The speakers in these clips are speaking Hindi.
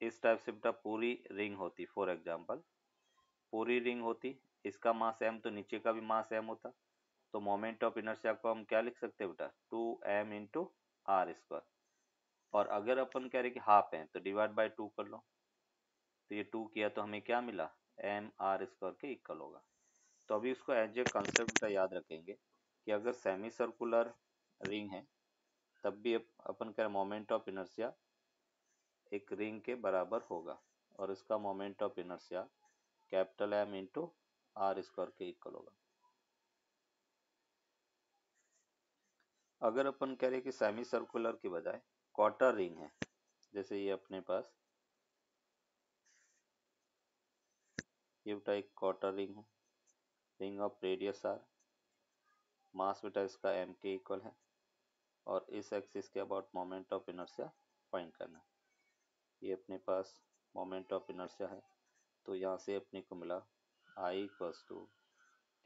इस टाइप से बेटा पूरी रिंग होती, फॉर एग्जांपल पूरी रिंग होती, इसका मास m तो नीचे का भी मास m होता, तो मोमेंट ऑफ इनर्शिया को हम क्या लिख सकते हैं बेटा 2m इंटू आर स्क्वायर। और अगर अपन कह रहे कि हाफ है तो डिवाइड बाय 2 कर लो, तो ये 2 किया तो हमें क्या मिला m r स्क्वायर के इक्वल होगा। तो अभी उसको एज ए कंसेप्ट का याद रखेंगे कि अगर सेमी सर्कुलर रिंग है तब भी अपन कह रहे मोमेंट ऑफ इनर्शिया एक रिंग के बराबर होगा और इसका moment of inertia capital M into R square के इक्वल होगा। अगर अपन कह रहे कि सेमी सर्कुलर की बजाय क्वार्टर रिंग है, जैसे ये अपने पास ये बेटा एक क्वार्टर रिंग है, रिंग ऑफ रेडियस आर, मास बेटा इसका m के इक्वल है और इस एक्सिस के about moment of inertia find करना है। ये अपने पास मोमेंट ऑफ इनर्शिया है, तो यहाँ से अपने को मिला I equals to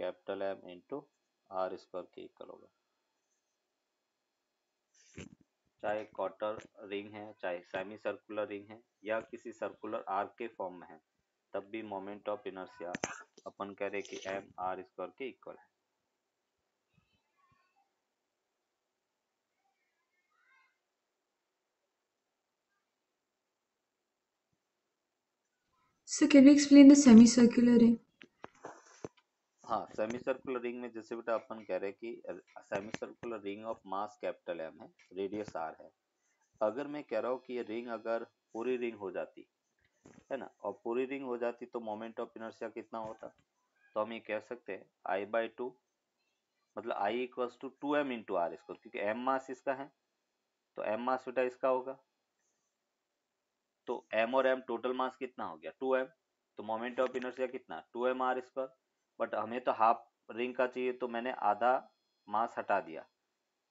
capital M into R square के इक्वल होगा। चाहे क्वार्टर रिंग है, चाहे सेमी सर्कुलर रिंग है या किसी सर्कुलर आर्क के फॉर्म में है, तब भी मोमेंट ऑफ इनर्शिया अपन कह रहे कि m r स्क्वायर के इक्वल है। So can you explain the semicircular ring? हाँ, सेमी सर्कुलर रिंग में जैसे बेटा अपन कह रहे कि semi circular ring of mass capital M है, रेडियस r है। अगर मैं कह रहा हूँ कि ये रिंग अगर पूरी रिंग हो जाती है ना, और पूरी रिंग हो जाती तो मोमेंट ऑफ इनर्शिया कितना होता, तो हम ये कह सकते हैं I/2 मतलब I equals to 2m into R square, क्योंकि m मास इसका है तो m मास बेटा इसका होगा, तो m और m टोटल मास कितना हो गया 2m, तो मोमेंट ऑफ इनर्शिया कितना 2m आर स्क्वायर। बट हमें तो हाफ रिंग का चाहिए तो मैंने आधा मास हटा दिया,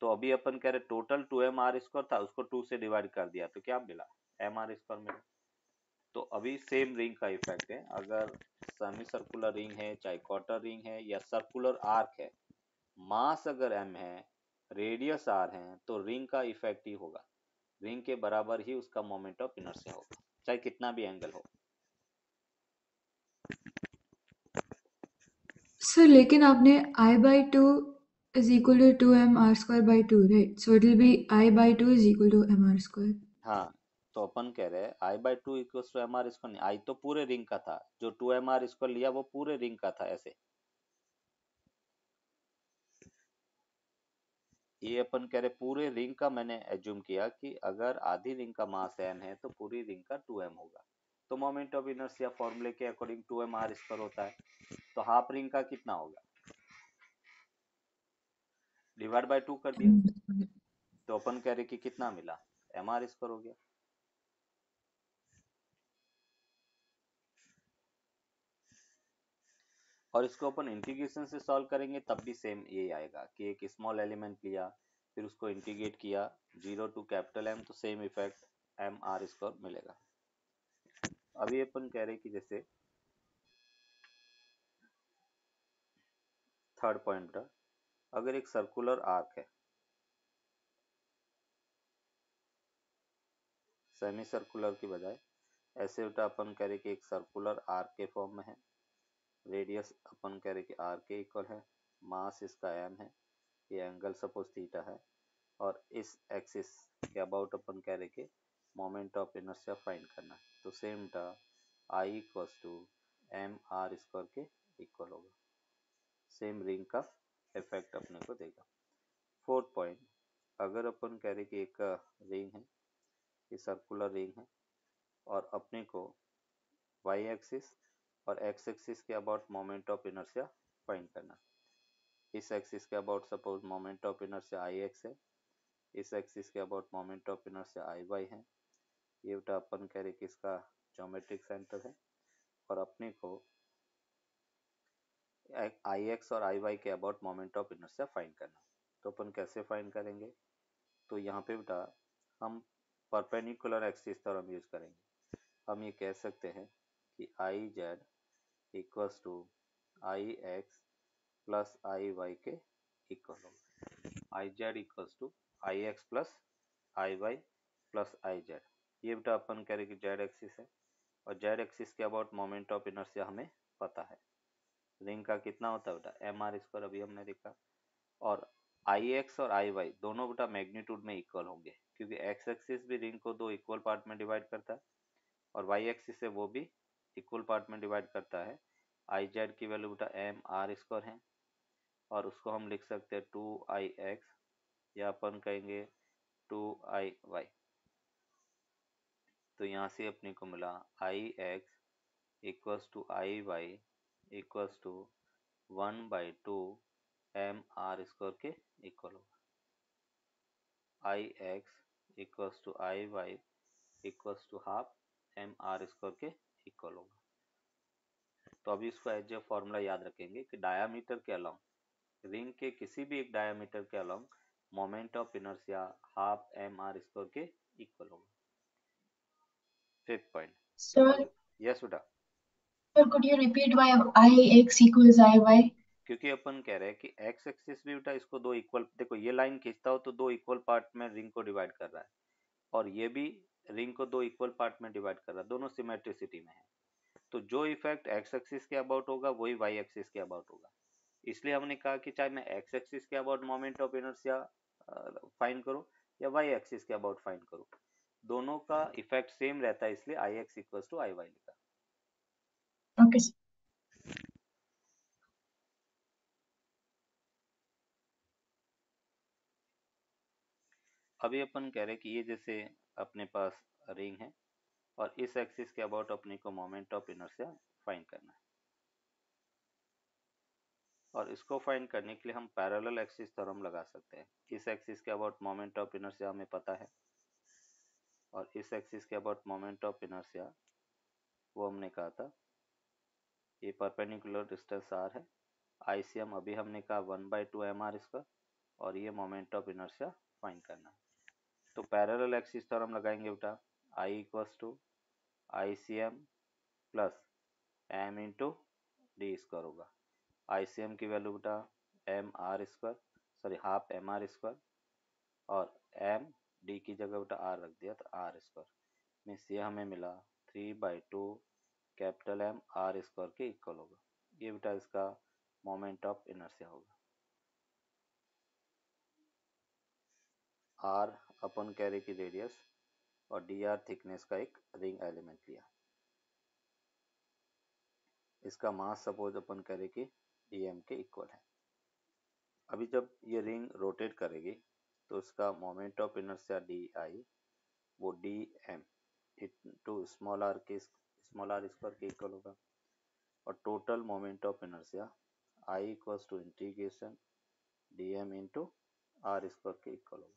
तो अभी अपन कह रहे टोटल 2m आर स्क्वायर था, उसको 2 से डिवाइड कर दिया तो क्या मिला m आर स्क्वायर मिला। तो अभी सेम रिंग का इफेक्ट है, अगर सेमी सर्कुलर रिंग है, चाहे क्वार्टर रिंग है या सर्कुलर आर्क है, मास अगर m है, रेडियस r है, तो रिंग का इफेक्ट ही होगा, रिंग के बराबर ही उसका मोमेंट ऑफ इनर्शिया होगा, चाहे कितना भी एंगल हो। So लेकिन आपने I/2 is equal to 2mr² by 2, right? So it will be I/2 is equal to mr². हाँ, तो अपन कह रहे हैं I/2 equals to M R square, नहीं I तो पूरे रिंग का था, जो 2m r स्क्वायर लिया वो पूरे रिंग का था। ऐसे ये अपन कह रहे पूरे रिंग का, मैंने एज्यूम किया कि अगर आधी रिंग का मास m है तो पूरी रिंग का 2m होगा, तो मोमेंट ऑफ इनर्शिया फॉर्मूले के अकॉर्डिंग 2m r स्क्वायर होता है, तो हाफ रिंग का कितना होगा डिवाइड बाय 2 कर दिया, तो अपन कह रहे कि कितना मिला m r स्क्वायर हो गया। और इसको अपन इंटीग्रेशन से सॉल्व करेंगे तब भी सेम यही आएगा कि एक स्मॉल एलिमेंट लिया फिर उसको इंटीग्रेट किया 0 टू कैपिटल M, तो same effect m r square मिलेगा। अभी अपन कह रहे कि जैसे थर्ड पॉइंट, अगर एक सर्कुलर आर्क है, सेमी सर्कुलर की बजाय ऐसे उल्टा अपन कह रहे कि एक सर्कुलर आर्क के फॉर्म में है, रेडियस अपन कह रहे कि r के इक्वल है, मास इसका m है, ये एंगल सपोज थीटा है, और इस एक्सिस के अबाउट अपन कह रहे कि मोमेंट ऑफ इनर्शिया फाइंड करना है, तो सेम टा I equals to m r square के इक्वल होगा, सेम रिंग का इफेक्ट अपने को देगा। फोर्थ पॉइंट, अगर अपन कह रहे कि एक रिंग है, ये सर्कुलर रिंग है और अपने को y एक्सिस और x एक्सिस के about moment of inertia find करना, इस एक्सिस के about suppose moment of inertia Ix है, इस एक्सिस के about moment of inertia Iy है, ये बेटा अपन कह रहे कि इसका ज्योमेट्रिक सेंटर है, और अपने को Ix और Iy के about moment of inertia find करना। तो अपन कैसे फाइंड करेंगे, तो यहाँ पे बेटा हम परपेंडिकुलर एक्सिस थ्योरम यूज करेंगे। हम ये कह सकते हैं कि Iz equals to Ix plus Iy के इक्वल होगा, Iz equals to Ix plus Iy plus Iz, ये बेटा अपन कह रहे कि जेड एक्सिस है और जेड एक्सिस के अबाउट मोमेंट ऑफ इनर्शिया हमें पता है। रिंग का कितना होता है बेटा एम आर स्क्वायर, अभी हमने देखा। और आई एक्स और आई वाई दोनों बेटा मैग्नीट्यूड में इक्वल होंगे क्योंकि एक्स एक्सिस भी रिंग को दो इक्वल पार्ट में डिवाइड करता है और वाई एक्सिस से वो भी इक्वल पार्ट में डिवाइड करता है। आई जेड की वैल्यू बेटा एम आर स्क्वायर है और उसको हम लिख सकते हैं 2IX या अपन कहेंगे 2IY। तो यहाँ से अपने को मिला IX equals to IY equals to 1/2 MR square के इक्वल होगा। IX equals to IY equals to half MR square के इक्वल होगा। तो अभी इसको एज ए फॉर्मूला याद रखेंगे कि डायामीटर के अलोंग रिंग के किसी भी एक डायामीटर के along moment of inertia half MR square के इक्वल होगा। Fifth point. Sir, यस बेटा। could you repeat why Ix equals Iy? क्योंकि अपन कह रहे हैं कि एक्स एक्सिस भी बेटा इसको दो इक्वल, देखो ये लाइन खींचता हो तो दो इक्वल पार्ट में रिंग को डिवाइड कर रहा है और ये भी रिंग को दो इक्वल पार्ट में डिवाइड कर रहा है, दोनों सिमेट्रिसिटी में है। तो जो इफेक्ट एक्स एक्सिस के अबाउट होगा वही वाई एक्सिस के अबाउट होगा। इसलिए हमने कहा कि चाहे मैं एक्स एक्सिस के about moment of inertia find करूं या वाई एक्सिस के अबाउट फाइंड करूं, दोनों का इफेक्ट सेम रहता है, इसलिए I X equals to I Y लिखा। Okay, sir. अभी अपन कह रहे हैं कि ये जैसे अपने पास रिंग है और इस एक्सिस के अबाउट अपने को मोमेंट ऑफ इनर्शिया फाइंड करना है और इसको फाइंड करने के लिए हम पैरेलल एक्सिस थ्योरम लगा सकते हैं। इस एक्सिस के अबाउट मोमेंट ऑफ इनर्शिया हमें पता है और इस एक्सिस के अबाउट मोमेंट ऑफ इनर्शिया वो हमने कहा था ये परपेंडिकुलर डिस्टेंस r है। ICM अभी हमने कहा 1/2 MR स्क्वायर और ये मोमेंट ऑफ इनर्शिया फाइंड करना है। तो पैरेलल एक्सिस थ्योरम लगाएंगे बेटा I equals to ICM plus m into D square होगा। ICM की वैल्यू बेटा MR square sorry half MR square और m d की जगह बेटा r रख दिया तो r स्क्वायर में से हमें मिला 3/2 कैपिटल M R स्क्वायर के इक्वल होगा। ये बेटा इसका मोमेंट ऑफ इनर्शिया होगा। R अपन कैरी की रेडियस और dr थिकनेस का एक रिंग एलिमेंट लिया। इसका मास सपोज अपन कैरी की dm के इक्वल है। अभी जब ये रिंग रोटेट करेगी तो उसका मोमेंट ऑफ इनर्शिया di वो dm to small r square के इक्वल होगा और total moment of inertia I equals to integration dm into r square के इक्वल होगा।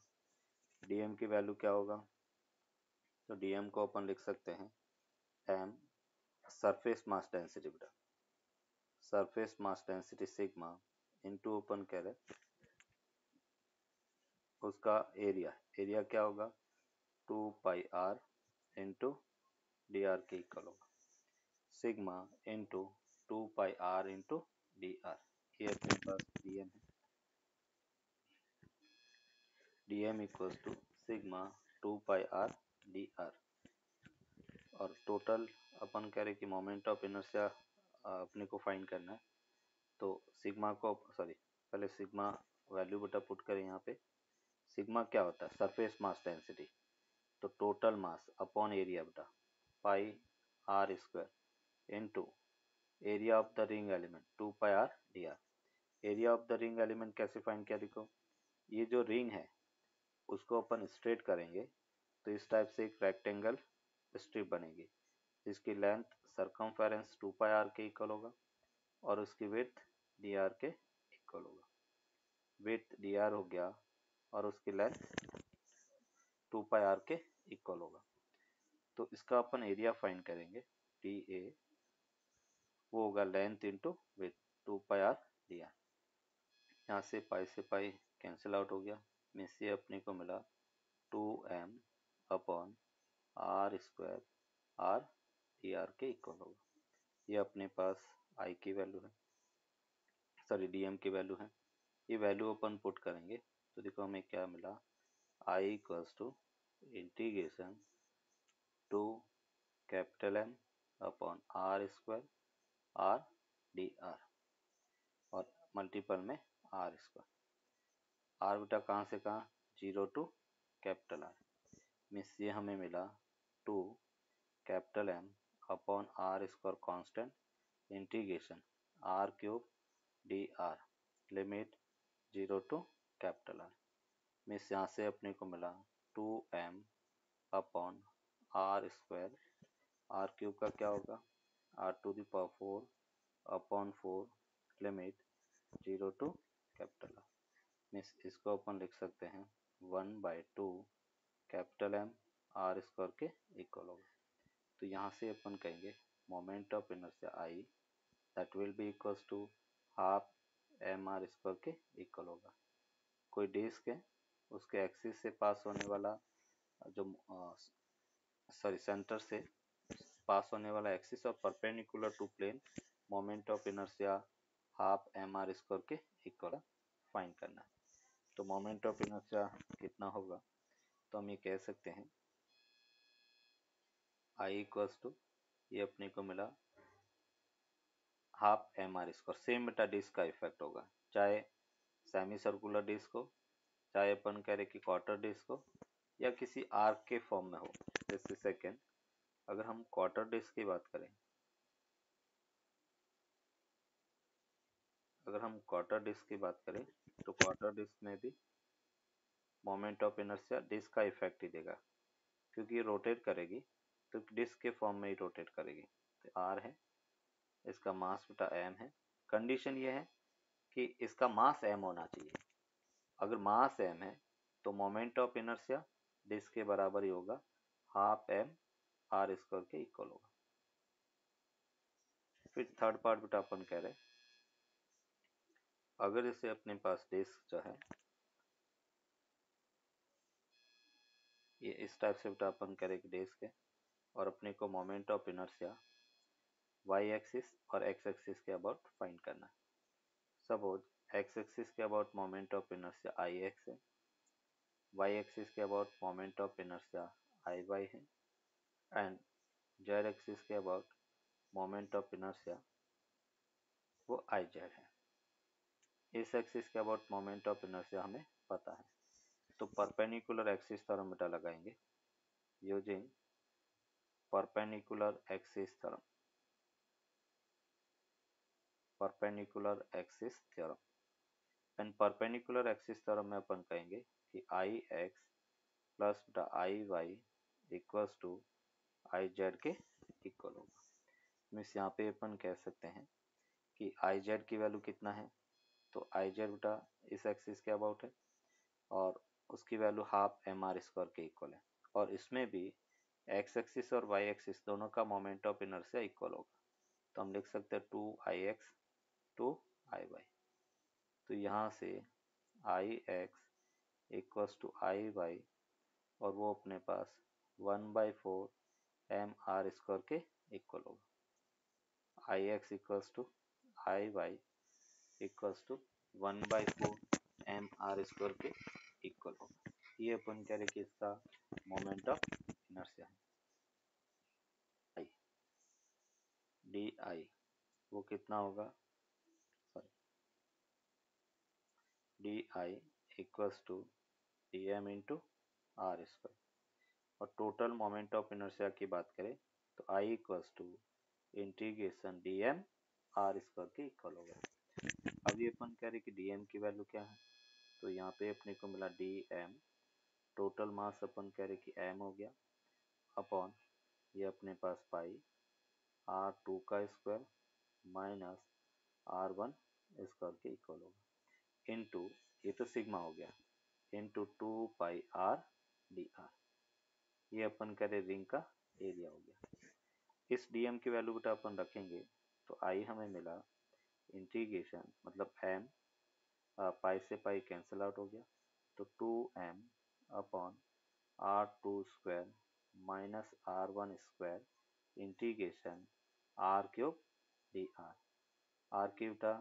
dm की वैल्यू क्या होगा, तो dm को अपन लिख सकते हैं m सरफेस मास डेंसिटी बेटा, surface mass density sigma into अपन कह रहे उसका एरिया, एरिया क्या होगा 2πr इंटू डी आर के इक्वल होगा। Sigma into 2πr into D R, ये अपने पास dm है। dm equals to sigma 2πr D R और टोटल अपन कह रहे कि मोमेंट ऑफ इनर्शिया अपने को फाइंड करना है। तो सिग्मा को सॉरी पहले सिग्मा वैल्यू बेटा पुट करें यहाँ पे। सिग्मा क्या होता है सरफेस मास डेंसिटी, तो टोटल मास अपॉन एरिया बेटा pi R square into area of the ring element 2πr D R. Area of the ring element कैसे फाइंड किया, देखो ये जो रिंग है उसको अपन स्ट्रेट करेंगे तो इस टाइप से एक रेक्टेंगल स्ट्रिप बनेगी जिसकी लेंथ सरकमफेरेंस 2πr के इक्वल होगा और उसकी विड्थ dr के इक्वल होगा। विड्थ dr हो गया और उसकी लेंथ 2πr के इक्वल होगा। तो इसका अपन एरिया फाइंड करेंगे dA वो होगा length into width 2πr dr। यहाँ से पाई कैंसिल आउट हो गया, में से अपने को मिला 2m upon r square r dr के इक्वल होगा। ये अपने पास I की वैल्यू है, सॉरी dm की वैल्यू है। ये वैल्यू अपन पुट करेंगे तो देखो हमें क्या मिला I equals to integration capital M upon R square R D R और मल्टीपल में आर स्क्वायर। आर बेटा कहाँ से कहाँ, 0 टू कैपिटल आर, मीन्स ये हमें मिला 2 capital M upon R square constant integration R cube D R limit 0 to capital R, means यहाँ से अपने को मिला 2m upon R square, R cube का क्या होगा R to the power 4 upon 4 limit 0 to capital R, means इसको अपन लिख सकते हैं 1/2 कैपिटल M आर स्क्वायर के इक्वल होगा। तो यहाँ से अपन कहेंगे moment of inertia I that will be equals to half M R square के इक्वल होगा। कोई डिस्क है, उसके एक्सिस से पास होने वाला जो सेंटर से पास होने वाला एक्सिस और perpendicular to plane moment of inertia half M R square के इक्वल फाइंड करना है। तो मोमेंट ऑफ इनर्शिया कितना होगा, तो हम ये कह सकते हैं I इक्वल्स टू, ये अपने को मिला half M R square, same बेटा डिस्क का इफेक्ट होगा, चाहे सेमी सर्कुलर डिस्क हो, चाहे अपन कह रहे कि क्वार्टर डिस्क हो या किसी आर्क के फॉर्म में हो। जैसे सेकेंड, अगर हम क्वार्टर डिस्क की बात करें, अगर हम क्वार्टर डिस्क की बात करें तो क्वार्टर डिस्क में भी मोमेंट ऑफ इनर्शिया डिस्क का इफेक्ट ही देगा, क्योंकि ये रोटेट करेगी तो डिस्क के फॉर्म में ही रोटेट करेगी। तो आर है, इसका मास बेटा एम है। कंडीशन ये है कि इसका मास एम होना चाहिए। अगर मास एम है तो मोमेंट ऑफ इनर्शिया डिस्क के बराबर ही होगा, हाफ एम आर स्क्वायर के इक्वल होगा। फिर थर्ड पार्ट बेटा अपन कह रहे, अगर इसे अपने पास डिस्क जो है ये इस टाइप से बेटा अपन कह रहे कि डिस्क है और अपने को moment of inertia Y axis और एक्स एक्सिस के अबाउट फाइंड करना है। सपोज एक्स एक्सिस के about moment of inertia I X है, वाई एक्सिस के about moment of inertia I Y है एंड जेड एक्सिस के अबाउट मोमेंट ऑफ इनर्शिया वो आई जेड है। इस एक्सिस के अबाउट मोमेंट ऑफ इनर्शिया हमें पता है, तो परपेंडिकुलर एक्सिस थ्योरम बेटा लगाएंगे using perpendicular axis theorem, perpendicular axis theorem and perpendicular axis theorem में अपन कहेंगे कि आई एक्स प्लस बेटा I Y equals to I Z के इक्वल होगा। मीन्स यहाँ पे अपन कह सकते हैं कि आई जेड की वैल्यू कितना है, तो आई जेड बेटा इस एक्सिस के अबाउट है और उसकी value half M R square के इक्वल है, और इसमें भी एक्स एक्सिस और वाई एक्सिस दोनों का मोमेंट ऑफ इनर्शिया इक्वल होगा। तो हम लिख सकते हैं 2 2 आई वाई। तो यहाँ से I X equals to I Y और वो अपने पास 1/4 एम आर स्क्वायर के इक्वल होगा। I X equals to I Y equals to 1/4 M R square के इक्वल होगा। ये अपन कह रहे कि इसका मोमेंट ऑफ इनर्शिया है। आई डी आई वो कितना होगा, sorry D I equals to D M into R square, और टोटल मोमेंट ऑफ इनर्शिया की बात करें तो I equals to integration D M R square के इक्वल होगा। अब ये अपन कह रहे कि डी एम की वैल्यू क्या है, तो यहाँ पे अपने को मिला डी एम, टोटल मास अपन कह रहे कि एम हो गया अपॉन ये अपने पास पाई आर टू का square minus R one square के इक्वल होगा इनटू ये तो सिग्मा हो गया into 2 pi R D R. ये अपन कह रहे रिंग का एरिया हो गया। इस डीएम की वैल्यू बेटा अपन रखेंगे तो आई हमें मिला इंटीग्रेशन मतलब एम, पाई से पाई कैंसिल आउट हो गया, तो 2m upon R two square minus R one square integration R cube D R. R cube था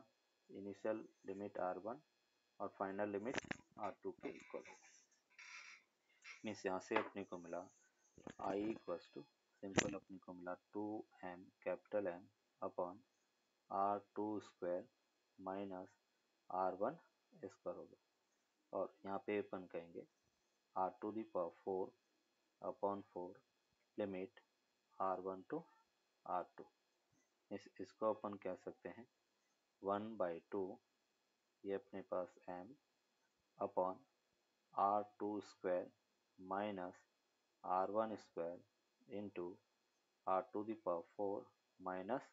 इनिशियल लिमिट आर वन और फाइनल लिमिट आर टू के इक्वल होगा। मीन्स यहाँ से अपने को मिला आई इक्वल्स टू सिंपल अपने को मिला 2m capital M upon R2 square minus R1 square होगा, और यहाँ पे अपन कहेंगे R2 the power 4 upon 4 limit R1 to R2। इसको अपन कह सकते हैं 1/2 ये अपने पास m upon R2 square minus R1 square into R2 the power 4 minus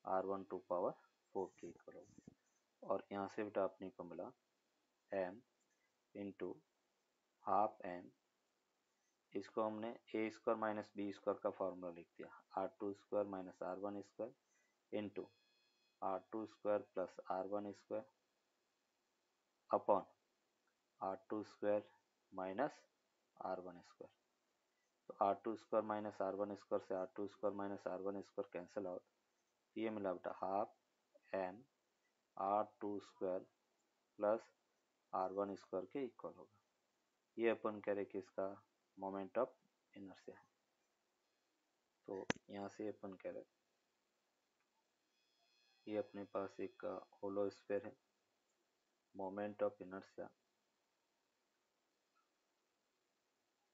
R1 to power 4 के इक्वल होगा, और यहाँ से बेटा अपने को मिला m इंटू हाफ m, इसको हमने ए स्क्वायर माइनस बी स्क्वायर का फॉर्मूला लिख दिया, R2 square minus R1 square into R2 square plus R1 square upon R2 square minus R1 square. तो R2 square minus R1 square से R2 square minus R1 square cancel out, ये मिला बेटा half m R2 square plus R1 square के इक्वल होगा। ये अपन कह रहे कि इसका मोमेंट ऑफ इनर्शिया है। तो यहाँ से अपन कह रहे ये अपने पास एक होलो स्फीयर है, मोमेंट ऑफ इनर्शिया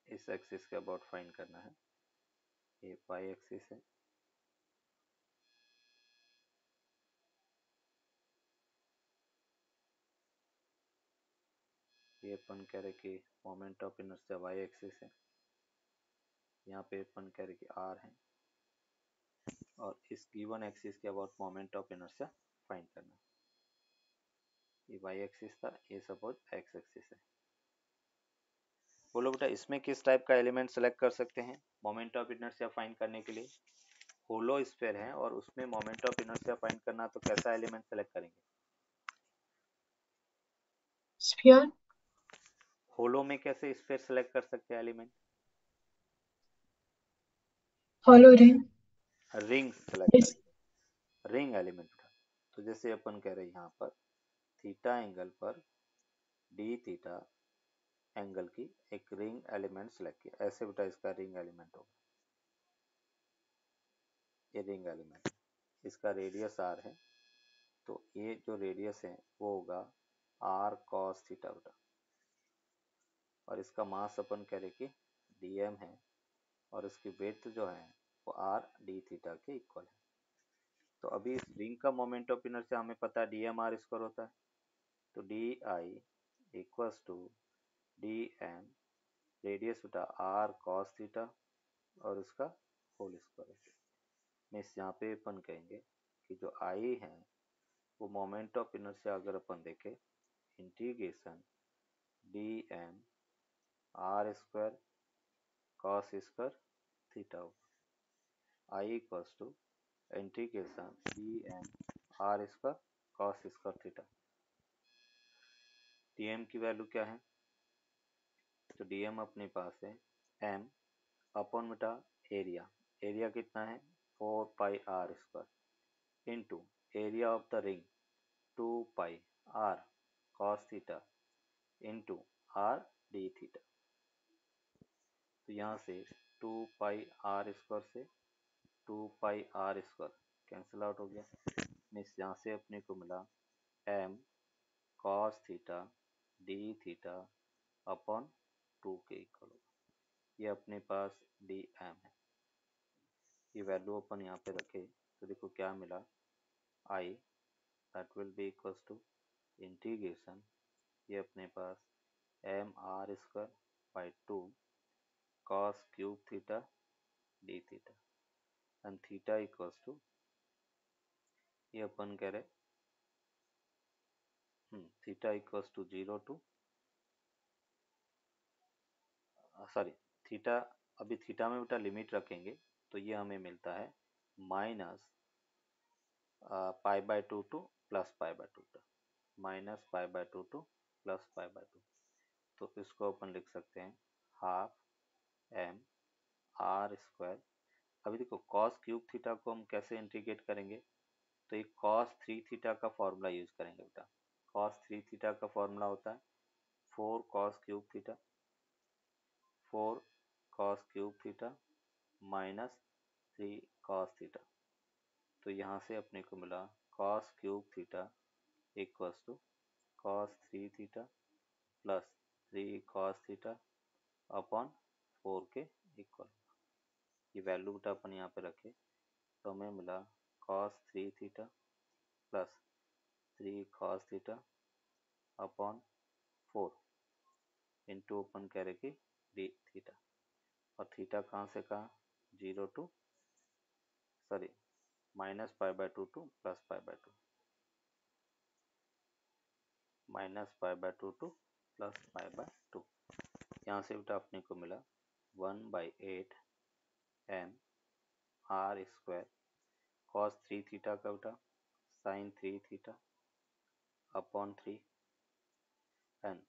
इस एक्सिस के अबाउट फाइंड करना है। ये वाई एक्सिस है, ये अपन कह रहे कि moment of inertia Y axis है, यहाँ पे अपन कह रहे कि आर है, और इस गिवन एक्सिस के about moment of inertia find करना है। ये वाई एक्सिस था, ये सपोज एक्स एक्सिस है। बोलो बेटा इसमें किस टाइप का एलिमेंट सेलेक्ट कर सकते हैं मोमेंट ऑफ इनर्शिया फाइंड करने के लिए? होलो स्फीयर है और उसमें मोमेंट ऑफ इनर्शिया फाइंड करना, तो कैसा एलिमेंट सेलेक्ट करेंगे? स्फीयर। होलो में कैसे स्फीयर सेलेक्ट कर सकते हैं element? Hollow ring. Ring select करेंगे, रिंग एलिमेंट उठा। तो जैसे अपन कह रहे हैं यहाँ पर थीटा एंगल पर डी थीटा एंगल की एक रिंग एलिमेंट सेलेक्ट किया, ऐसे बेटा इसका रिंग एलिमेंट होगा। ये रिंग एलिमेंट, इसका रेडियस r है, तो ये जो रेडियस है वो होगा r cos थीटा बेटा, और इसका मास अपन कह रहे कि dm है, और इसकी वेट जो है वो r d थीटा के इक्वल है। तो अभी इस रिंग का मोमेंट ऑफ इनर्शिया हमें पता है dm r स्क्वायर होता है, तो di equals to dm radius बेटा r cos थीटा और उसका होल स्क्वायर। मीन्स यहाँ पे अपन कहेंगे कि जो i है वो मोमेंट ऑफ इनर्शिया अगर अपन देखें integration dm r square cos square theta होगा, i equals to integration dm r square cos square theta. dm की वैल्यू क्या है? तो dm अपने पास है m अपॉन बेटा एरिया, एरिया कितना है 4 pi r square into area of the ring 2 pi r cos theta into r d theta. तो यहाँ से 2 पाई r स्क्वायर से 2 pi r square cancel out हो गया। मीन्स यहाँ से अपने को मिला m cos theta d theta upon 2 के इक्वल होगा। ये अपने पास dm है, ये वैल्यू अपन यहाँ पे रखे तो देखो क्या मिला, i that will be equals to integration, ये अपने पास m r स्क्वायर by 2 cos cube theta d theta and theta equals to, ये अपन कह रहे theta equals to 0 to sorry theta, अभी थीटा में बेटा लिमिट रखेंगे तो ये हमें मिलता है minus pi by 2 to plus pi by 2 तक, minus pi by 2 to plus pi by 2। तो इसको अपन लिख सकते हैं हाफ m r स्क्वायर। अभी देखो cos क्यूब थीटा को हम कैसे इंटीग्रेट करेंगे, तो एक cos 3 थीटा का फॉर्मूला यूज करेंगे बेटा। cos 3 थीटा का फॉर्मूला होता है 4 cos cube theta, 4 cos cube theta minus 3 cos theta. तो यहाँ से अपने को मिला cos cube theta equals to cos 3 theta plus 3 cos theta upon 4 के इक्वल। ये वैल्यू बेटा अपन यहाँ पे रखे तो हमें मिला cos 3 theta plus 3 cos theta upon 4 into अपन कह रहे कि डी थीटा। और थीटा कहाँ से कहाँ 0 टू सॉरी -π/2 टू +π/2 -π/2 टू +π/2। यहाँ से बेटा अपने को मिला 1/8 m r square cos 3 theta का बेटा sin 3 थीटा अपॉन 3 एन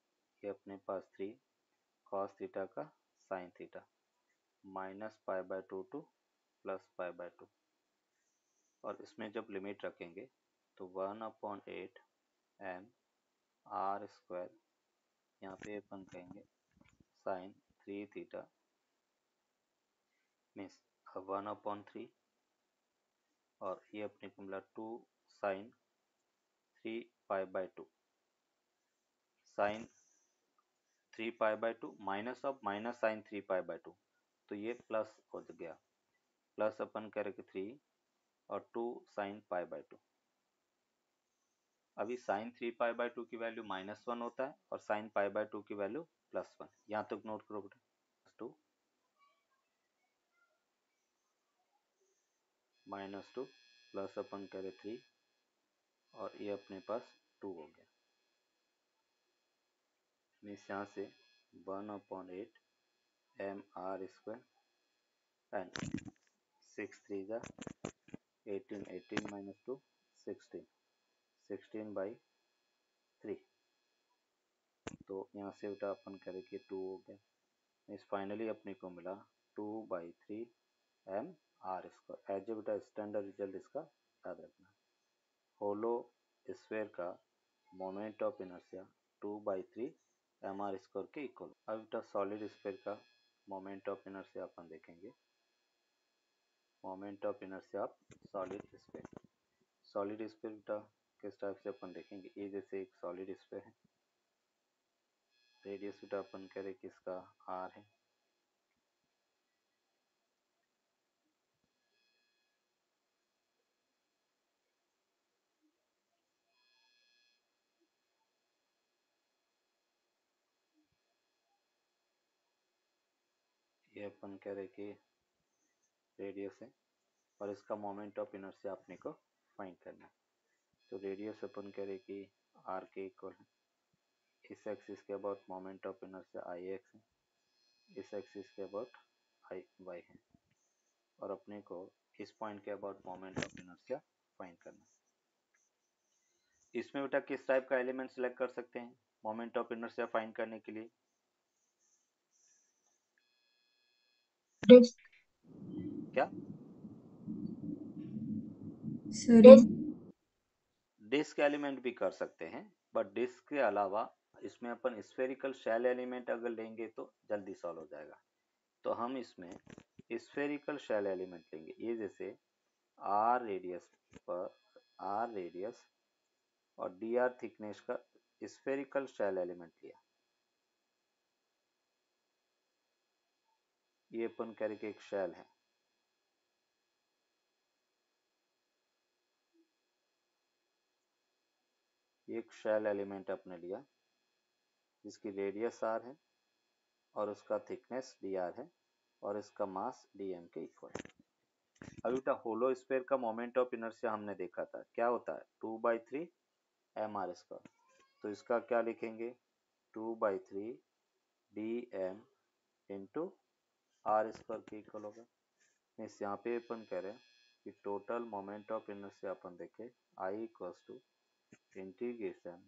ये अपने पास 3 cos थीटा का sin थीटा -π/2 टू +π/2। और इसमें जब लिमिट रखेंगे तो 1/8 m r स्क्वायर यहाँ पे अपन कहेंगे sin 3 थीटा मीन्स 1/3 और ये अपने को मिला 2 sin 3π/2 sin 3π/2 minus of minus sin 3π/2 तो ये प्लस हो गया प्लस अपन करेंगे 3 और 2 sin π/2। अभी sin 3π/2 की वैल्यू -1 होता है और sin π/2 की वैल्यू +1। यहाँ तक नोट करो बेटा 2 -2 प्लस अपन करें 3 और ये अपने पास 2 हो गया। मीन्स यहाँ से 1/8 m r स्क्वायर एंड 6 3 जा 18 18 - 2 16 16/3। तो यहाँ से बेटा अपन करें कि 2 हो गया। मीन्स फाइनली अपने को मिला 2/3 m r square. As a बेटा स्टैंडर्ड रिजल्ट इसका याद रखना। होलो स्फेयर का moment of inertia 2/3 m r square के इक्वल। अब बेटा सॉलिड स्फेयर का मोमेंट ऑफ इनर्शिया अपन देखेंगे। Moment of inertia of solid sphere. Solid sphere बेटा किस टाइप से अपन देखेंगे। ये जैसे एक सॉलिड स्फेयर है, रेडियस बेटा अपन कह रहे कि इसका r है। ये अपन कह रहे कि रेडियस है और इसका मोमेंट ऑफ इनर्शिया अपने को फाइंड करना है। तो रेडियस अपन कह रहे कि r के इक्वल है। इस एक्सिस के about moment of inertia Ix है, इस एक्सिस के अबाउट Iy है और अपने को इस पॉइंट के about moment of inertia find करना है। इसमें बेटा किस टाइप का एलिमेंट सेलेक्ट कर सकते हैं मोमेंट ऑफ इनर्शिया फाइंड करने के लिए। डिस्क क्या सॉरी डिस्क एलिमेंट भी कर सकते हैं, बट डिस्क के अलावा इसमें अपन स्फेरिकल शेल एलिमेंट अगर लेंगे तो जल्दी सॉल्व हो जाएगा। तो हम इसमें स्फेरिकल शेल एलिमेंट लेंगे। ये जैसे r रेडियस पर r रेडियस और dr थिकनेस का स्फेरिकल शेल एलिमेंट लिया। ये अपन कह रहे कि एक शेल है। एक शेल एलिमेंट अपने लिया जिसकी रेडियस r है और उसका थिकनेस dr है और इसका मास dm के इक्वल है। अभी बेटा होलो स्फेयर का मोमेंट ऑफ इनर्शिया हमने देखा था, क्या होता है 2/3 m r स्क्वायर। तो इसका क्या लिखेंगे 2/3 dm इंटू r स्क्वायर के इक्वल होगा। मीन्स यहाँ पे अपन कह रहे हैं कि टोटल मोमेंट ऑफ इनर्शिया अपन देखे I इक्वल्स टू इंटीग्रेशन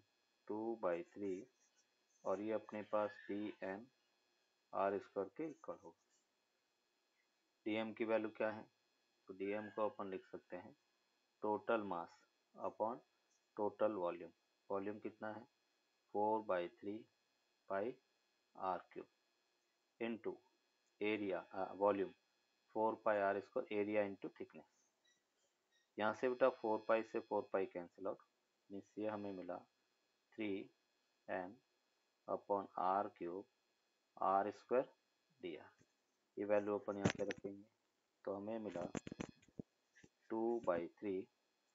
2/3 और ये अपने पास dm r स्क्वायर के इक्वल होगा। dm की वैल्यू क्या है तो dm को अपन लिख सकते हैं total mass upon total volume. Volume कितना है 4/3 pi r cube into area volume 4 pi R square area into thickness. यहाँ से बेटा 4 पाई से 4 पाई कैंसिल आउट, मीन्स ये हमें मिला 3m upon R cube R square D R. ये वैल्यू अपन यहाँ पे रखेंगे तो हमें मिला 2/3,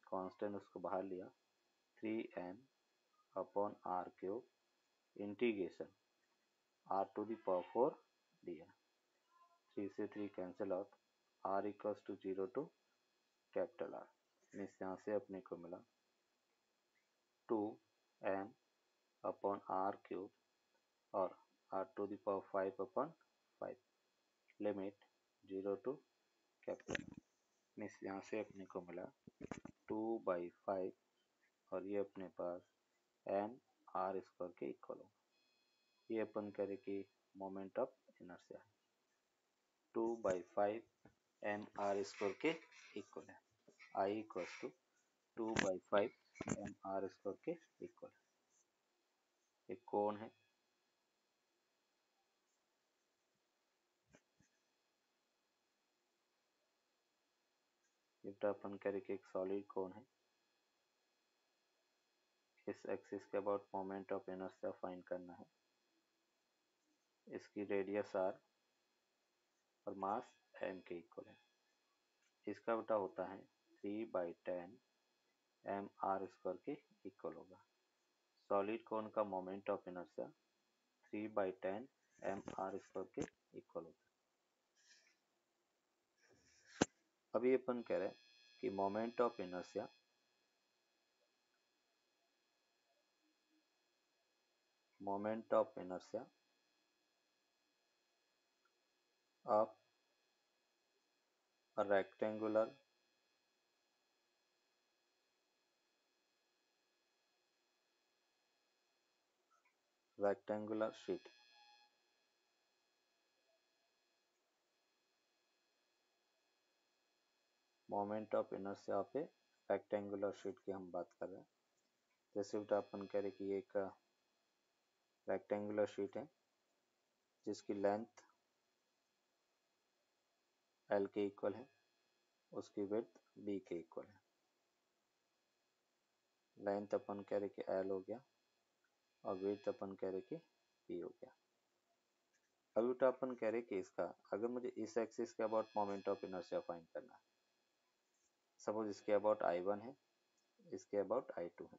कांस्टेंट उसको बाहर लिया, 3m upon R cube integration R to the power 4 D R. 3 से 3 cancel out, R equals to 0 to capital R, means यहाँ से अपने को मिला 2m अपॉन आर क्यूब और R to the power 5 upon 5, limit 0 to capital, means यहाँ से अपने को मिला 2/5 और ये अपने पास m आर स्क्वायर के इक्वल होगा। ये अपन करें कि moment of inertia 2/5 m R square के इक्वल है। I equals to 2/5 m R square के इक्वल है। एक कोण है, बेटा अपन करें कि एक सॉलिड कोण है, इस एक्सिस के about moment of inertia find करना है। इसकी रेडियस r और मास m के इक्वल है। इसका बेटा होता है 3/10 m आर स्क्वायर के इक्वल होगा। सॉलिड कोण का moment of inertia 3/10 m R square के इक्वल होता है। अभी अपन कह रहे हैं कि moment of inertia of a rectangular sheet moment of inertia पे रेक्टेंगुलर शीट की हम बात कर रहे हैं। जैसे बेटा अपन कह रहे कि ये एक रेक्टेंगुलर शीट है जिसकी लेंथ L के इक्वल है, उसकी विड्थ B के इक्वल है। लेंथ अपन कह रहे कि L हो गया और विड्थ अपन कह रहे कि B हो गया। अभी बेटा अपन कह रहे कि इसका अगर मुझे इस एक्सिस के about moment of inertia find करना है, सपोज इसके अबाउट I1 है, इसके अबाउट I2 है,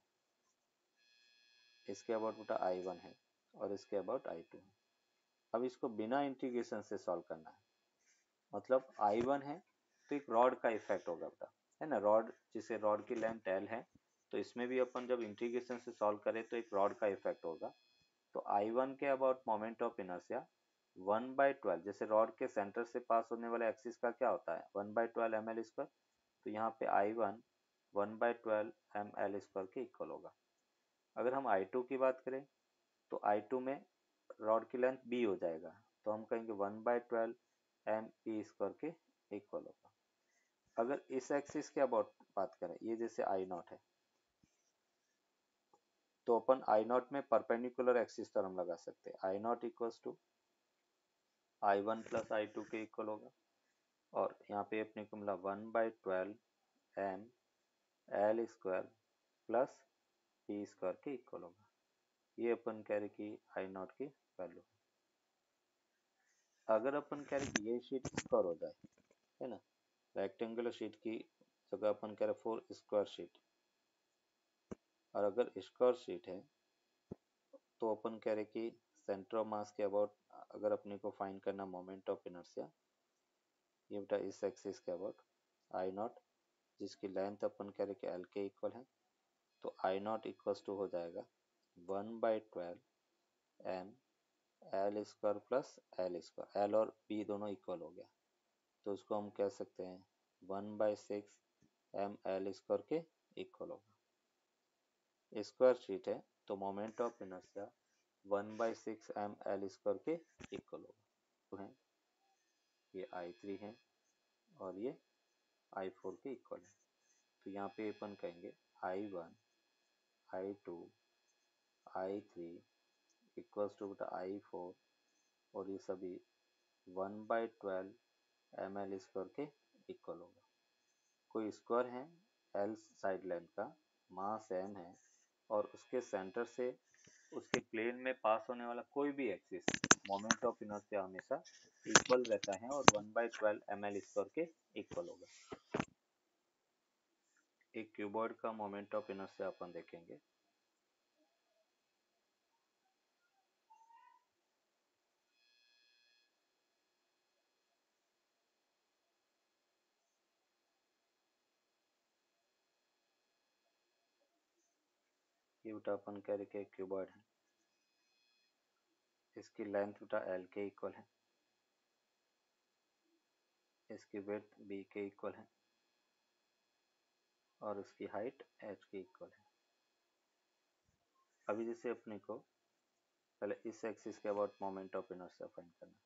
इसके अबाउट बेटा I1 है और इसके अबाउट I2 है। अब इसको बिना इंटीग्रेशन से सॉल्व करना है, मतलब I1 है तो एक रॉड का इफेक्ट होगा बेटा, है ना। रॉड जिसे रॉड की लेंथ L है तो इसमें भी अपन जब इंटीग्रेशन से सॉल्व करें तो एक रॉड का इफेक्ट होगा। तो I1 के अबाउट मोमेंट ऑफ इनर्शिया 1/12, जैसे रॉड के सेंटर से पास होने वाले एक्सिस का क्या होता है 1/12 ml स्क्वायर, तो यहाँ पे I1 1/12 ml स्क्वायर के इक्वल होगा। अगर हम I2 की बात करें तो I2 में रॉड की लेंथ B हो जाएगा, तो हम कहेंगे 1/12 mp स्क्वायर के इक्वल होगा। अगर इस एक्सिस के अबाउट बात करें, ये जैसे I0 है तो अपन I0 में परपेंडिकुलर एक्सिस थ्योरम लगा सकते हैं। I0 equals to I1 plus I2 के इक्वल होगा और यहाँ पे अपने को मिला 1/12 m L square plus P square के इक्वल होगा। ये अपन कह रहे कि I0 की वैल्यू। अगर अपन कह रहे कि ये शीट स्क्वायर हो जाए, है ना, रेक्टेंगुलर शीट की जगह अपन कह रहे 4 स्क्वायर शीट, और अगर स्क्वायर शीट है तो अपन कह रहे कि सेंटर ऑफ मास के अबाउट अगर अपने को फाइंड करना मोमेंट ऑफ इनर्शिया, ये बेटा इस एक्सिस के अबाउट I0 जिसकी लेंथ अपन कह रहे कि L के इक्वल है, तो I0 इक्वल्स टू हो जाएगा 1/12 m L square plus L square, L और B दोनों इक्वल हो गया तो उसको हम कह सकते हैं 1/6 m L स्क्वायर के इक्वल होगा। स्क्वायर शीट है तो moment of inertia 1/6 m L square के इक्वल होगा। तो है ये I3 है और ये I4 के इक्वल है, तो यहाँ पे अपन कहेंगे I1 I2 I3 equals to बेटा I4 और ये सभी 1/12 ml स्क्वायर के इक्वल होगा। कोई स्क्वायर है L साइड लेंथ का, मास m है और उसके सेंटर से उसके प्लेन में पास होने वाला कोई भी एक्सिस, मोमेंट ऑफ इनर्शिया हमेशा इक्वल रहता है और 1/12 ml स्क्वायर के इक्वल होगा। एक क्यूबॉइड का मोमेंट ऑफ इनर्शिया अपन देखेंगे। ये बेटा अपन कह रहे कि एक क्यूबॉइड है, इसकी लेंथ बेटा L के इक्वल है, इसकी विड्थ B के इक्वल है और उसकी हाइट H के इक्वल है। अभी जैसे अपने को पहले इस एक्सिस के about moment of inertia find करना है,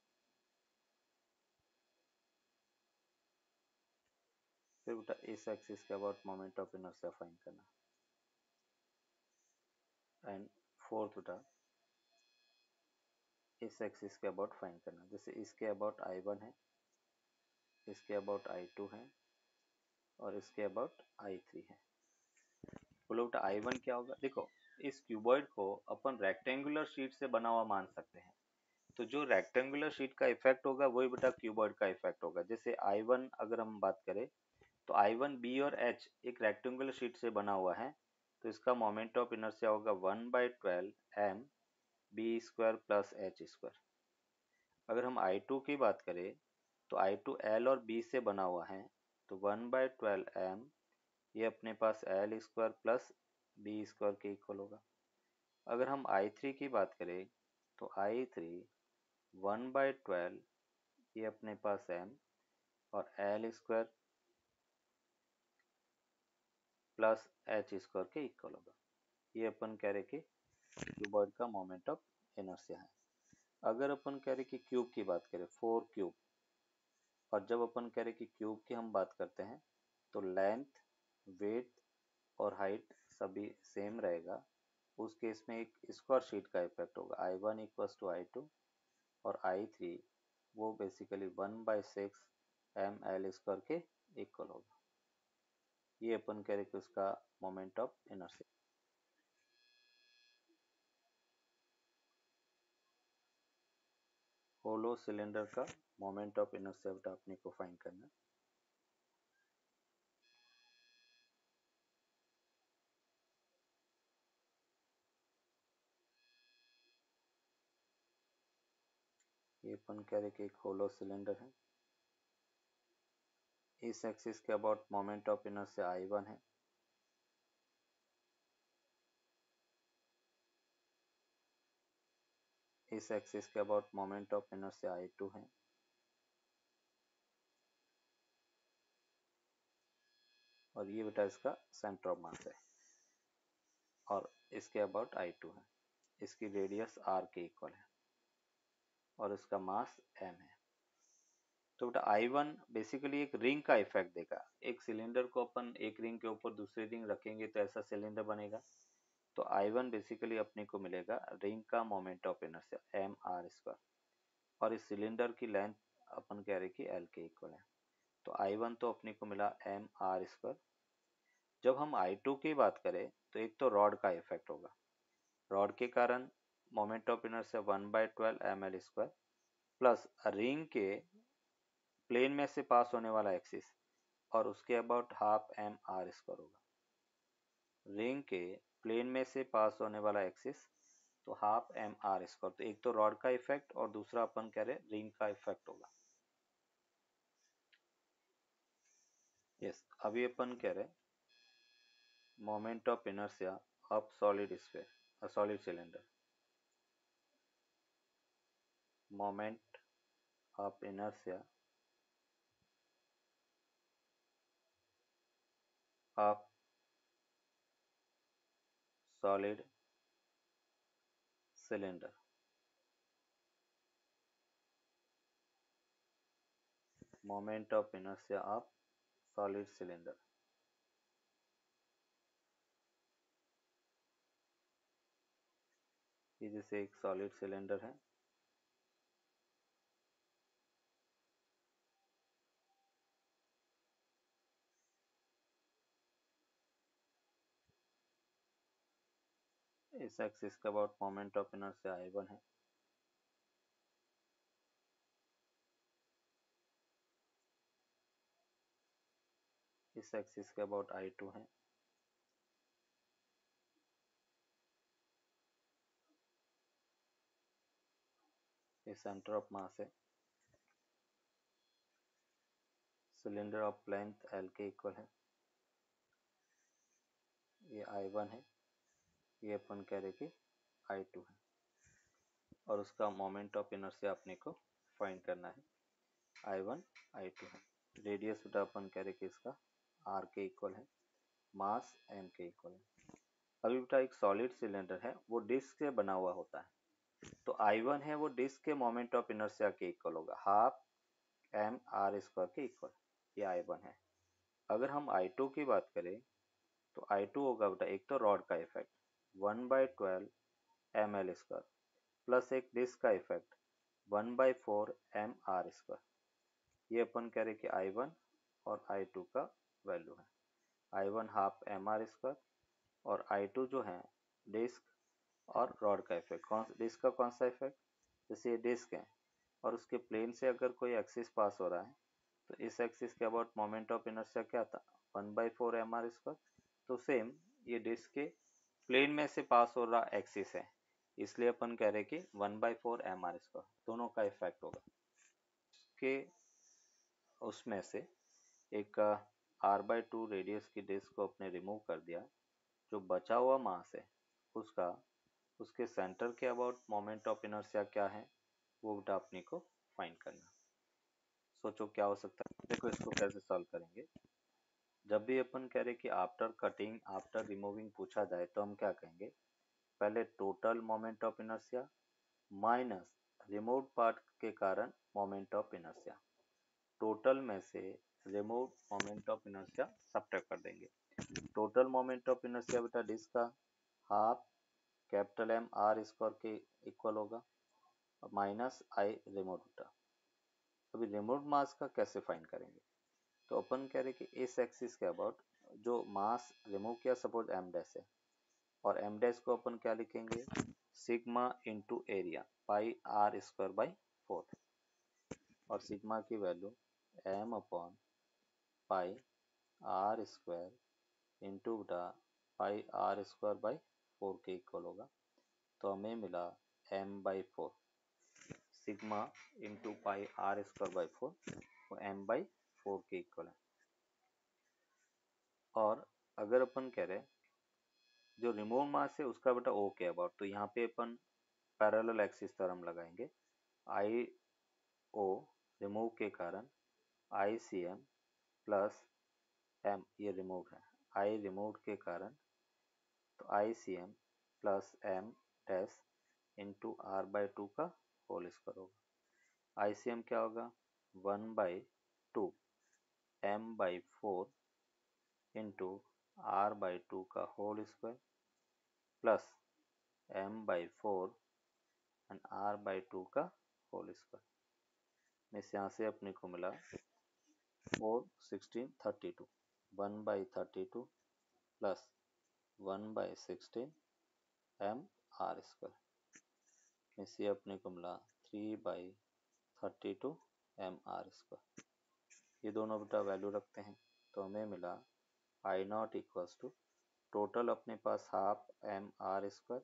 फिर बेटा इस एक्सिस के about moment of inertia find करना एंड फोर्थ बेटा इस एक्सिस के अबाउट फाइंड करना। जैसे इसके अबाउट I1 है, इसके अबाउट I2 है और इसके अबाउट I3 है। बोलो बेटा I1 क्या होगा? देखो इस क्यूबॉइड को अपन रेक्टेंगुलर शीट से बना हुआ मान सकते हैं, तो जो रेक्टेंगुलर शीट का इफेक्ट होगा वही बेटा क्यूबॉइड का इफेक्ट होगा। जैसे I1 अगर हम बात करें तो I1 B और H एक रेक्टेंगुलर शीट से बना हुआ है, तो इसका मोमेंट ऑफ इनर्शिया होगा 1/12 m B square plus H square. अगर हम I2 की बात करें तो I2 L और B से बना हुआ है, तो 1/12 m ये अपने पास L square plus B square के इक्वल होगा। अगर हम I3 की बात करें तो I3 1/12 ये अपने पास m और L square plus H square के इक्वल होगा। ये अपन कह रहे कि क्यूबॉइड का मोमेंट ऑफ इनर्शिया है। अगर अपन कह रहे कि क्यूब की बात करें, 4 क्यूब, और जब अपन कह रहे कि क्यूब की हम बात करते हैं तो लेंथ, वेट और हाइट सभी सेम रहेगा। उस केस में एक स्क्वायर शीट का इफेक्ट होगा, I1 इक्वल्स टू I2 और I3 वो बेसिकली 1/6 ml स्क्वायर के इक्वल होगा। ये अपन कह रहे कि उसका moment of inertia. Hollow cylinder का मोमेंट ऑफ इनर्शिया बेटा अपने को फाइंड करना। ये अपन कह रहे कि एक होलो सिलेंडर है, इस एक्सिस के about moment of inertia I1 है, इस एक्सिस के about moment of inertia I2 है और ये बेटा इसका सेंटर ऑफ मास है और इसके अबाउट I2 है। इसकी रेडियस R के इक्वल है और इसका मास m है। तो बेटा I1 बेसिकली एक रिंग का इफेक्ट देगा। एक सिलेंडर को अपन एक रिंग के ऊपर दूसरी रिंग रखेंगे तो ऐसा सिलेंडर बनेगा। तो I1 बेसिकली अपने को मिलेगा रिंग का moment of inertia mr square और इस सिलेंडर की लेंथ अपन कह रहे कि L के इक्वल है। तो I1 तो अपने को मिला mr स्क्वायर। जब हम I2 की बात करें तो एक तो रॉड का इफेक्ट होगा, रॉड के कारण moment of inertia 1/12 ml square plus ring के प्लेन में से पास होने वाला एक्सिस और उसके अबाउट हाफ mr स्क्वायर होगा। रिंग के प्लेन में से पास होने वाला एक्सिस तो हाफ mr स्क्वायर। तो एक तो रॉड का इफेक्ट और दूसरा अपन कह रहे रिंग का इफेक्ट होगा। यस, अभी अपन कह रहे moment of inertia of solid sphere, solid cylinder. Moment of inertia of solid cylinder. Moment of inertia of solid cylinder. ये जैसे एक सॉलिड सिलेंडर है, इस एक्सिस का about moment of inertia I1 है, इस एक्सिस के अबाउट I2 है, ये सेंटर ऑफ मास है, सिलेंडर ऑफ लेंथ L के इक्वल है, ये I1 है, ये अपन कह रहे कि I2 है, और उसका मोमेंट ऑफ इनर्शिया अपने को फाइंड करना है, I1 I2 है। रेडियस बेटा अपन कह रहे कि इसका R के इक्वल है, मास M के इक्वल है। अभी बेटा एक सॉलिड सिलेंडर है, वो डिस्क से बना हुआ होता है, तो I1 है वो डिस्क के मोमेंट ऑफ इनर्शिया के इक्वल होगा, हाफ mr² के इक्वल, ये I1 है। अगर हम I2 की बात करें तो I2 होगा बेटा एक तो रॉड का इफेक्ट 1/12 ml² प्लस एक डिस्क का इफेक्ट 1/4 mr², ये अपन कह रहे कि I1 और I2 का वैल्यू है। I1 हाफ mr² और I2 जो है डिस्क और रॉड का इफेक्ट। डिस्क का कौन सा इफेक्ट? जैसे ये डिस्क है और उसके प्लेन से अगर कोई एक्सिस पास हो रहा है तो इस एक्सिस के अबाउट मोमेंट ऑफ इनर्शिया क्या था? 1/4 mr²। तो सेम ये डिस्क के प्लेन में से पास हो रहा एक्सिस है, इसलिए अपन कह रहे कि 1/4 mr², दोनों का इफेक्ट होगा। के उसमें से एक r/2 रेडियस की डिस्क को अपने रिमूव कर दिया, जो बचा हुआ मास है उसका उसके सेंटर के अबाउट मोमेंट ऑफ इनर्शिया क्या है वो बेटा अपने को फाइंड करना। सोचो क्या हो सकता है। देखो इसको कैसे सॉल्व करेंगे। जब भी अपन कह रहे कि आफ्टर कटिंग आफ्टर रिमूविंग पूछा जाए तो हम क्या कहेंगे, पहले total moment of inertia minus remove part के कारण मोमेंट ऑफ इनर्शिया, टोटल में से remove moment of inertia subtract कर देंगे। टोटल मोमेंट ऑफ इनर्शिया बेटा डिस्क का हाफ कैपिटल mr² के इक्वल होगा माइनस I रिमूव बेटा। अभी रिमूव मास का कैसे फाइंड करेंगे, तो अपन कह रहे कि इस एक्सिस के अबाउट जो मास रिमूव किया सपोज m डैश है, और m डैश को अपन क्या लिखेंगे, सिग्मा इंटू एरिया πr²/4, और सिग्मा की वैल्यू m/πr² इंटू बेटा πr²/4 के इक्वल होगा। तो हमें मिला m/4, सिग्मा इंटू πr²/4 वो m/4 के इक्वल है। और अगर अपन कह रहे जो रिमूव मास है उसका बेटा O के अबाउट, तो यहाँ पे अपन पैरेलल एक्सिस थ्योरम लगाएंगे। IO रिमूव के कारण ICM प्लस M, ये रिमूव है, I रिमूव के कारण तो ICM plus M dash into r/2 का होल स्क्वायर होगा। ICM क्या होगा, 1/2 m/4 इंटू r/2 का whole square plus m/4 and r/2 का होल स्क्वायर। इस यहाँ से अपने को मिला 4 16 32, 1/32 प्लस 1/16 mr²। इससे अपने को मिला 3/32 mr²। ये दोनों बेटा वैल्यू रखते हैं तो हमें मिला I0 इक्वल्स टू टोटल अपने पास हाफ mr²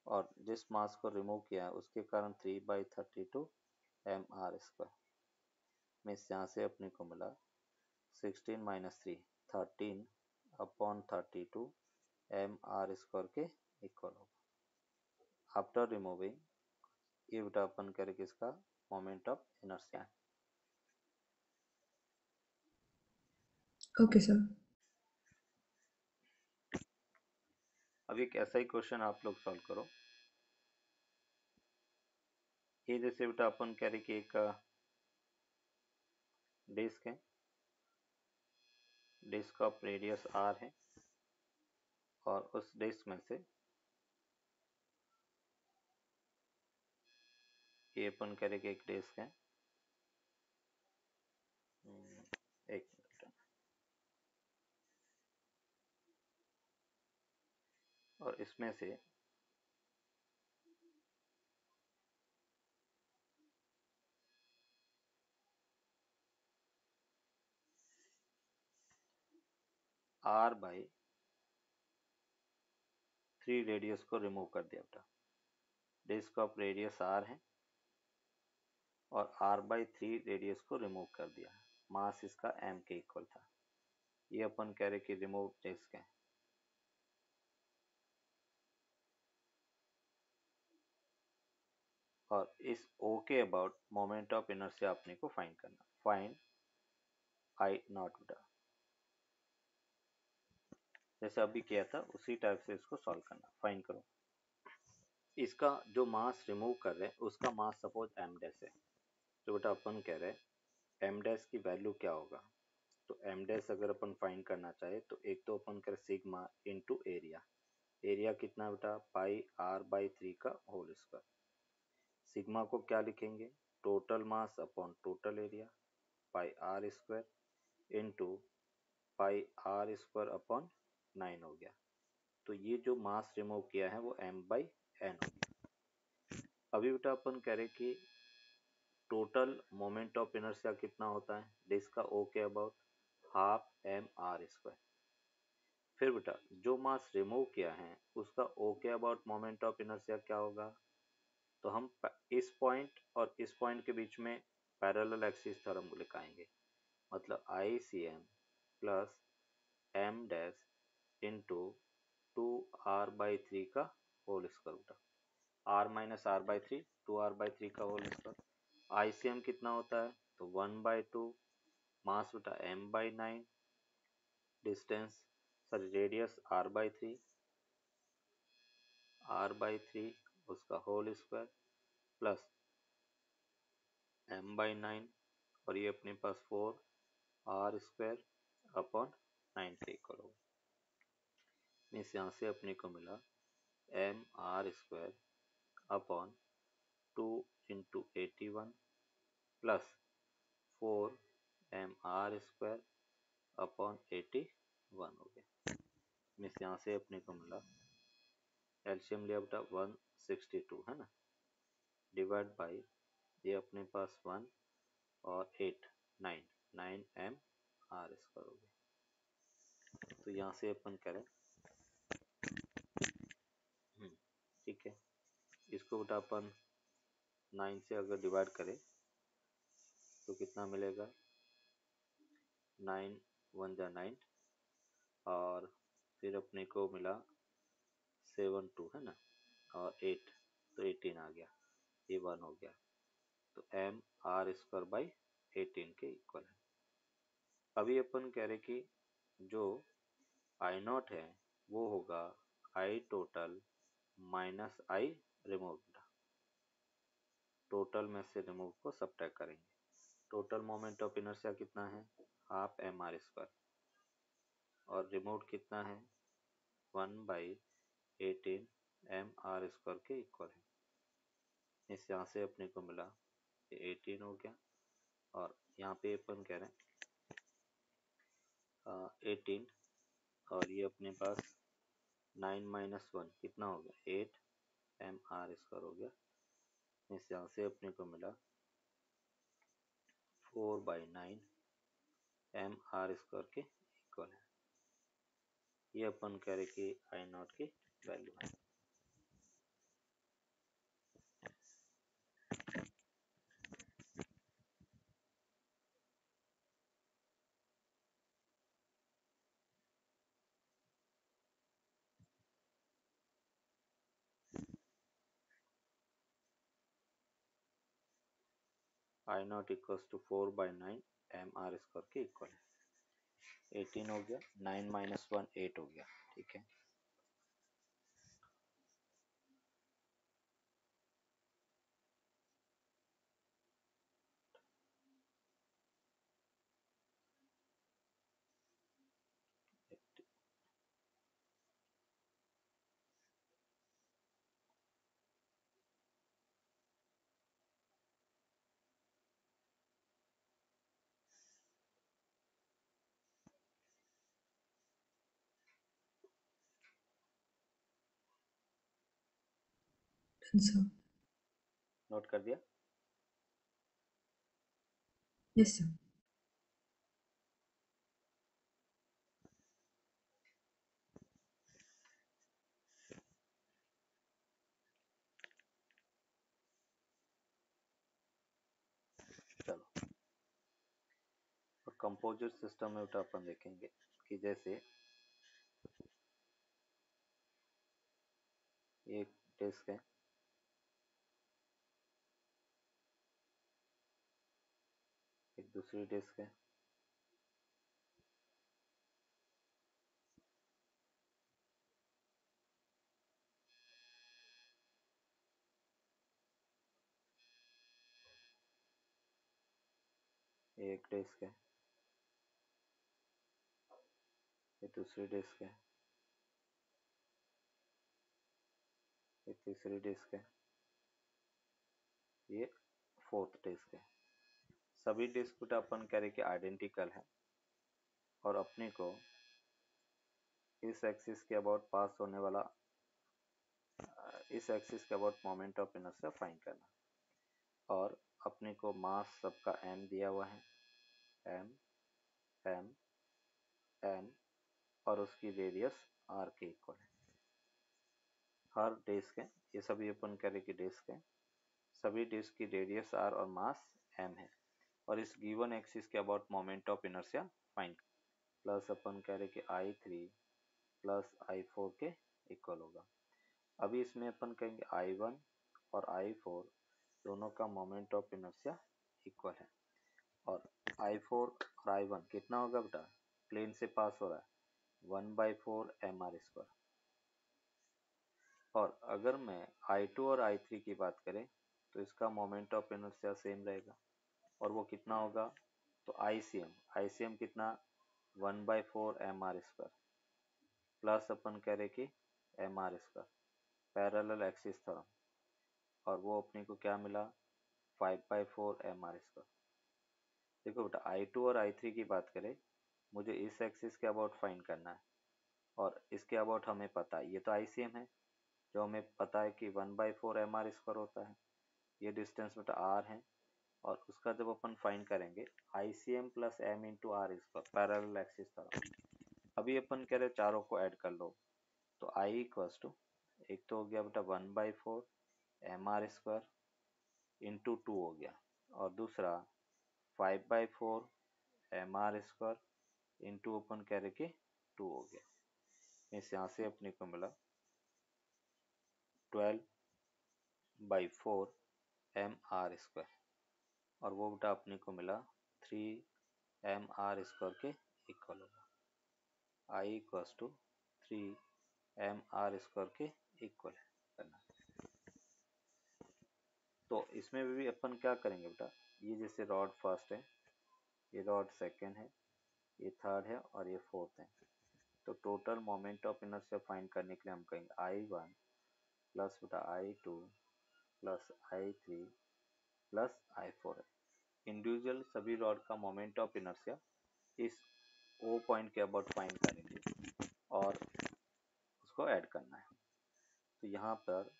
और जिस मास को रिमूव किया है उसके कारण 3/32 mr²। में यहाँ से अपने को मिला 16 - 3 13/32 mr² के इक्वल होगा। आफ्टर रिमूविंग ये बेटा अपन करेंगे इसका moment of inertia. Okay sir. अब एक ऐसा ही क्वेश्चन आप लोग सॉल्व करो। ये जैसे बेटा अपन कह रहे कि एक डिस्क है, डिस्क ऑफ रेडियस r है, और उस डिस्क में से ये अपन कह रहे कि एक डिस्क है, एक मिनट, और इसमें से r/3 रेडियस को रिमूव कर दिया बेटा। डिस्क ऑफ रेडियस r है और r/3 रेडियस को रिमूव कर दिया। मास इसका m के इक्वल था। ये अपन कह रहे कि रिमूव डिस्क है। और इस O के अबाउट मोमेंट ऑफ इनर्शिया अपने को फाइंड करना। फाइंड I0 बेटा। जैसे अभी किया था उसी टाइप से इसको सॉल्व करना। फाइंड करो। इसका जो मास रिमूव कर रहे हैं उसका मास सपोज m डैश है। तो बेटा अपन कह रहे हैं m डैश की वैल्यू क्या होगा। तो m डैश अगर अपन फाइंड करना चाहे तो एक तो अपन करें सिग्मा इनटू एरिया। एरिया कितना बेटा पाई r/3 का होल स्क्वायर। सिग्मा को क्या लिखेंगे total mass upon total area pi r square into पाई r स्क्वायर अपॉन 9 हो गया। तो ये जो मास रिमूव किया है वो m/n हो गया। अभी बेटा अपन कह रहे कि टोटल मोमेंट ऑफ इनर्शिया कितना होता है डिस्क का O के अबाउट हाफ mr²। फिर बेटा जो मास रिमूव किया है उसका O के अबाउट मोमेंट ऑफ इनर्शिया क्या होगा। तो हम इस पॉइंट और इस पॉइंट के बीच में पैरेलल एक्सिस थ्योरम लिखाएंगे। मतलब ICM plus m dash into 2r/3 का होल स्क्वायर बेटा। r माइनस r/3 2r/3 का होल स्क्वायर। ICM कितना होता है तो 1/2 मास बेटा m/9 distance sorry radius r/3 उसका होल स्क्वायर प्लस m/9 और ये अपने पास 4r² अपॉन 9 के इक्वल होगा। मीन्स यहाँ से अपने को मिला mr² upon 2 into 81 plus 4mr² upon 81 हो गया। मीन्स यहाँ से अपने को मिला एलसीएम लिया बेटा 162 है ना डिवाइड बाई ये अपने पास 1 और 8 9 9mr² हो गया। तो यहाँ से अपन करें ठीक है। इसको बेटा अपन 9 से अगर डिवाइड करें तो कितना मिलेगा 9 1 जा 9 और फिर अपने को मिला 7 2 है ना और 8 तो 18 आ गया। ये 1 हो गया तो mr² बाई 18 के इक्वल है। अभी अपन कह रहे कि जो I0 है वो होगा I total minus I remove. Total में से रिमूव को सब्ट्रैक्ट करेंगे। टोटल मोमेंट ऑफ इनर्शिया कितना है हाफ mr² और रिमूव कितना है 1/18 mr² के इक्वल है। इस यहाँ से अपने को मिला 18 हो गया और यहाँ पे अपन कह रहे हैं 18 और ये अपने पास 9 माइनस 1 कितना हो गया 8 mr² हो गया। इस यहाँ से अपने को मिला 4/9 mr² के इक्वल है। ये अपन कह रहे कि I0 की वैल्यू है। I0 इक्वल्स टू 4/9 mr² के इक्वल है। 18 हो गया 9 माइनस 1 8 हो गया ठीक है। सर नोट कर दिया। यस सर कंपोजिट सिस्टम में बेटा अपन देखेंगे कि जैसे एक डिस्क है, एक दूसरी डिस्क है, एक डिस्क है, एक दूसरी डिस्क है, एक तीसरी डिस्क है, ये फोर्थ डिस्क है। सभी डिस्क बेटा अपन कह रहे कि आइडेंटिकल है और अपने को इस एक्सिस के अबाउट पास होने वाला इस एक्सिस के about moment of inertia find करना। और अपने को मास सबका m दिया हुआ है, m m m, और उसकी रेडियस r के इक्वल है। हर डिस्क है, ये सभी अपन कह रहे कि डिस्क है, सभी डिस्क की रेडियस r और मास m है और इस गिवन एक्सिस के about moment of inertia find. Plus अपन कह रहे कि I3 प्लस I4 के इक्वल होगा। अभी इसमें अपन कहेंगे I1 और I4 दोनों का मोमेंट ऑफ इनर्शिया इक्वल है और I4 और I1 कितना होगा बेटा, प्लेन से पास हो रहा है 1/4 mr²। और अगर मैं I2 और I3 की बात करें तो इसका मोमेंट ऑफ इनर्शिया सेम रहेगा और वो कितना होगा, तो ICM कितना 1/4 mr² प्लस अपन कह रहे कि mr², पैरेलल एक्सिस थ्योरम, और वो अपने को क्या मिला 5/4 mr²। देखो बेटा I2 और I3 की बात करें, मुझे इस एक्सिस के अबाउट फाइंड करना है और इसके अबाउट हमें पता है, ये तो ICM है जो हमें पता है कि 1/4 mr² होता है, ये डिस्टेंस बेटा r है और उसका जब अपन फाइंड करेंगे ICM plus m into r square, parallel axis theorem. अभी अपन कह रहे चारों को ऐड कर लो तो I इक्वल्स टू, एक तो हो गया बेटा 1/4 mr² इंटू 2 हो गया और दूसरा 5/4 mr² इंटू अपन कह रहे कि 2 हो गया। इस यहाँ से अपने को मिला 12/4 mr² और वो बेटा अपने को मिला 3 mr² के इक्वल होगा। I इक्वल्स टू 3 mr² के इक्वल है करना। तो इसमें भी अपन क्या करेंगे बेटा, ये जैसे रॉड फर्स्ट है, ये रॉड सेकेंड है, ये थर्ड है और ये फोर्थ है, तो total moment of inertia find करने के लिए हम कहेंगे I1 प्लस बेटा I2 plus I3 plus I4 है। इंडिविजुअल सभी रॉड का मोमेंट ऑफ इनर्शिया इस O पॉइंट के अबाउट फाइंड करेंगे और उसको ऐड करना है। तो यहाँ पर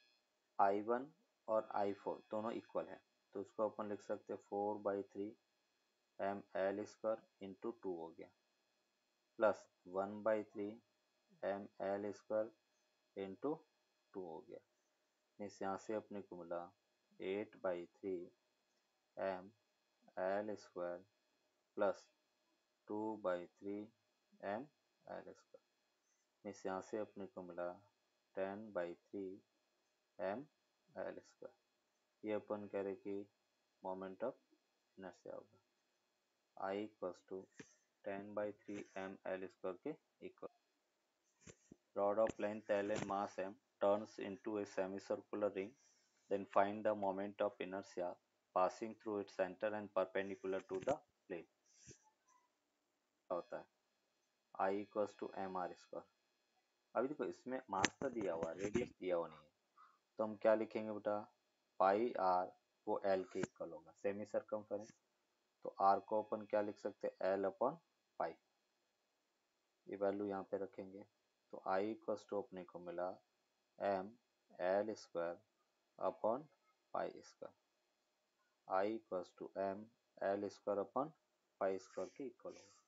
I1 और I4 दोनों इक्वल है, तो उसको अपन लिख सकते हैं 4/3 ml² इंटू 2 हो गया प्लस 1/3 ml² इंटू 2 हो गया। इस यहाँ से अपने को मिला 8/3 ml² प्लस 2/3 ml²। इस यहाँ से अपने को मिला 10/3 ml²। ये अपन कह रहे कि मोमेंट ऑफ इनर्शिया होगा। I इक्वल्स टू 10/3 ml² के equal. Rod of length L and mass m turns into a semicircular ring. Then find the moment of inertia passing through its center and perpendicular to the plane. होता है I इक्वल्स टू mr²। अभी देखो इसमें मास तो दिया हुआ, रेडियस दिया हुआ नहीं है, तो हम क्या लिखेंगे बेटा, पाई आर वो L के इक्वल होगा, सेमी सर्कमफेरेंस, तो R को अपन क्या लिख सकते हैं L/पाई, ये वैल्यू यहाँ पे रखेंगे। तो I इक्वल्स टू अपने को मिला ml² अपॉन pi. I equals to ml² अपॉन पाई² के इक्वल होगा।